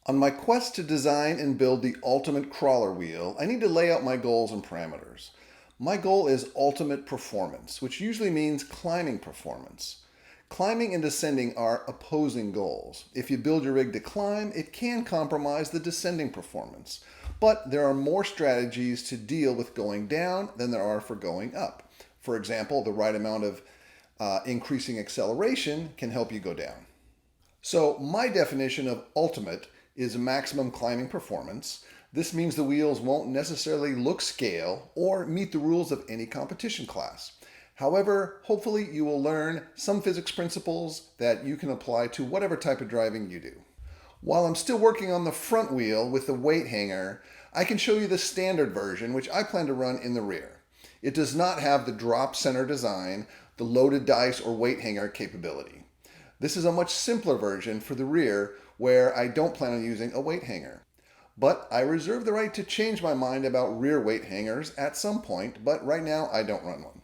On my quest to design and build the ultimate crawler wheel, I need to lay out my goals and parameters. My goal is ultimate performance, which usually means climbing performance. Climbing and descending are opposing goals. If you build your rig to climb, it can compromise the descending performance. But there are more strategies to deal with going down than there are for going up. For example, the right amount of increasing acceleration can help you go down. So my definition of ultimate is maximum climbing performance. This means the wheels won't necessarily look scale or meet the rules of any competition class. However, hopefully you will learn some physics principles that you can apply to whatever type of driving you do. While I'm still working on the front wheel with the weight hanger, I can show you the standard version, which I plan to run in the rear. It does not have the drop center design, the loaded dice or weight hanger capability. This is a much simpler version for the rear where I don't plan on using a weight hanger. But I reserve the right to change my mind about rear weight hangers at some point, but right now I don't run one.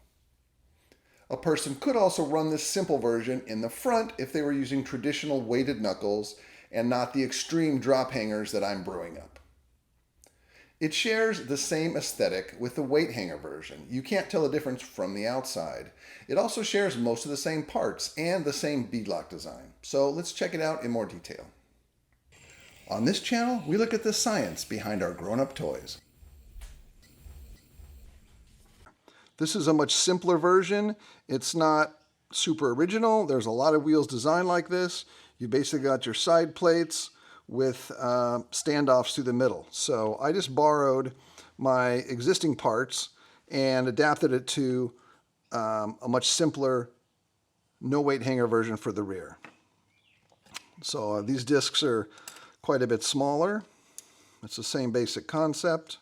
A person could also run this simple version in the front if they were using traditional weighted knuckles and not the extreme drop hangers that I'm brewing up. It shares the same aesthetic with the weight hanger version. You can't tell the difference from the outside. It also shares most of the same parts and the same beadlock design. So let's check it out in more detail. On this channel, we look at the science behind our grown-up toys. This is a much simpler version. It's not super original. There's a lot of wheels designed like this. You basically got your side plates with standoffs through the middle. So I just borrowed my existing parts and adapted it to a much simpler no weight hanger version for the rear. So these discs are quite a bit smaller. It's the same basic concept.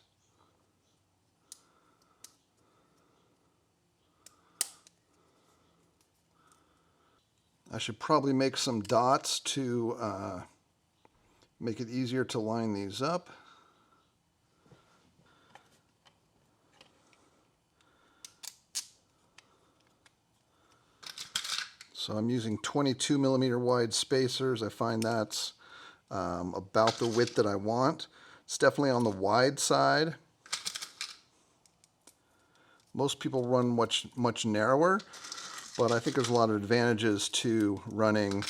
I should probably make some dots to make it easier to line these up. So I'm using 22 millimeter wide spacers. I find that's about the width that I want. It's definitely on the wide side. Most people run much narrower, but I think there's a lot of advantages to running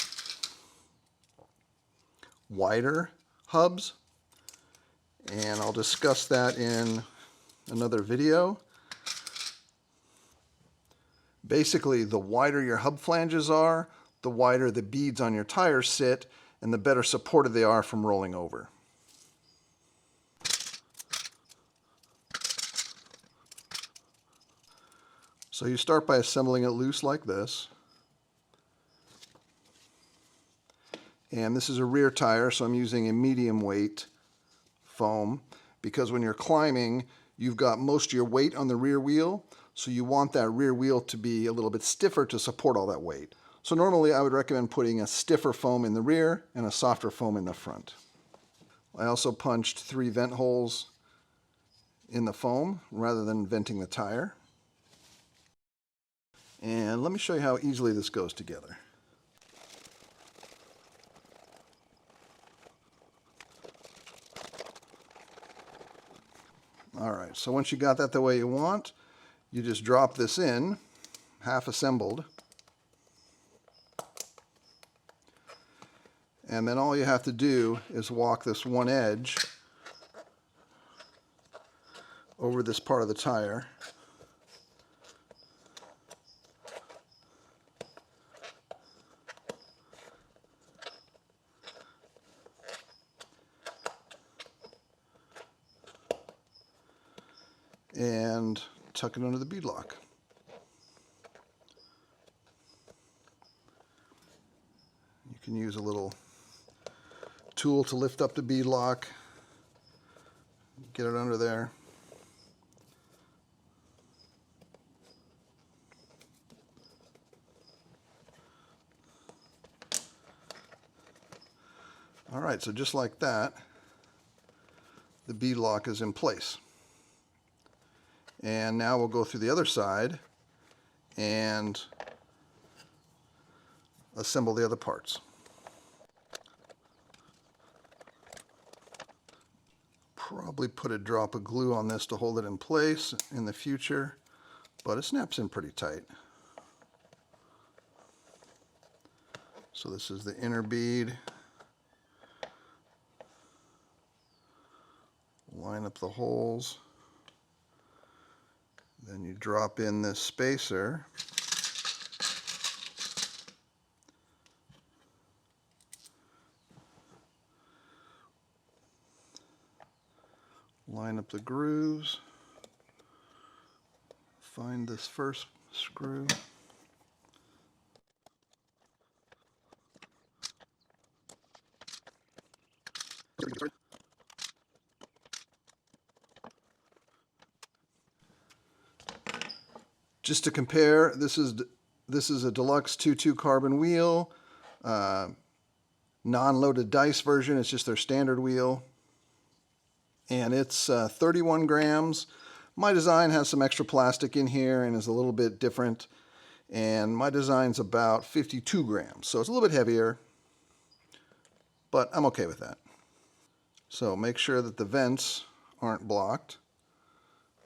wider hubs, and I'll discuss that in another video. Basically, the wider your hub flanges are, the wider the beads on your tires sit, and the better supported they are from rolling over. So you start by assembling it loose like this. And this is a rear tire, so I'm using a medium weight foam because when you're climbing, you've got most of your weight on the rear wheel, so you want that rear wheel to be a little bit stiffer to support all that weight. So normally I would recommend putting a stiffer foam in the rear and a softer foam in the front. I also punched 3 vent holes in the foam rather than venting the tire. And let me show you how easily this goes together. Alright, so once you got that the way you want, you just drop this in, half assembled. And then all you have to do is walk this one edge over this part of the tire. And tuck it under the beadlock. You can use a little tool to lift up the beadlock, get it under there. All right, so just like that, the beadlock is in place. And now we'll go through the other side and assemble the other parts. probably put a drop of glue on this to hold it in place in the future, but it snaps in pretty tight. So this is the inner bead. Line up the holes. Then you drop in this spacer. Line up the grooves. Find this first screw. Just to compare, this is a deluxe 2.2 carbon wheel, non-loaded dice version. It's just their standard wheel, and it's 31 grams. My design has some extra plastic in here and is a little bit different, and my design's about 52 grams, so it's a little bit heavier, but I'm okay with that. So make sure that the vents aren't blocked.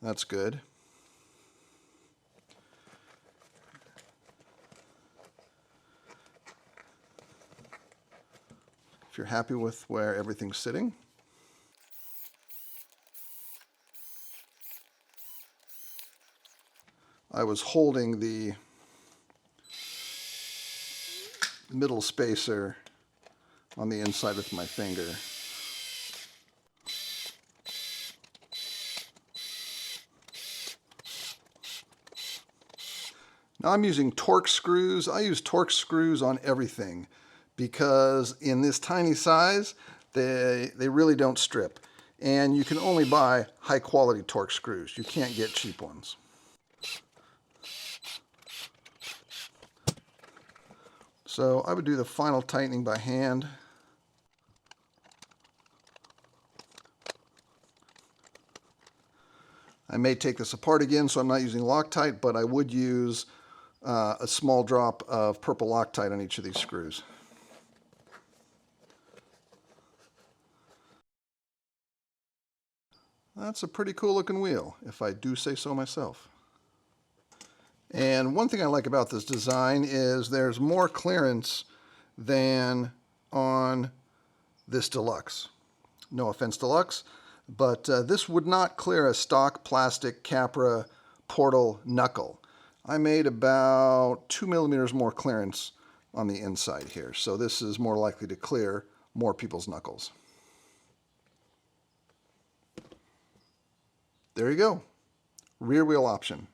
That's good. If you're happy with where everything's sitting, I was holding the middle spacer on the inside with my finger. Now I'm using Torx screws. I use Torx screws on everything because in this tiny size, they really don't strip. And you can only buy high quality Torx screws. You can't get cheap ones. So I would do the final tightening by hand. I may take this apart again, so I'm not using Loctite, but I would use a small drop of purple Loctite on each of these screws. That's a pretty cool looking wheel, if I do say so myself. And one thing I like about this design is there's more clearance than on this Deluxe. No offense, Deluxe, but this would not clear a stock plastic Capra Portal knuckle. I made about 2 millimeters more clearance on the inside here, so this is more likely to clear more people's knuckles. There you go. Rear wheel option.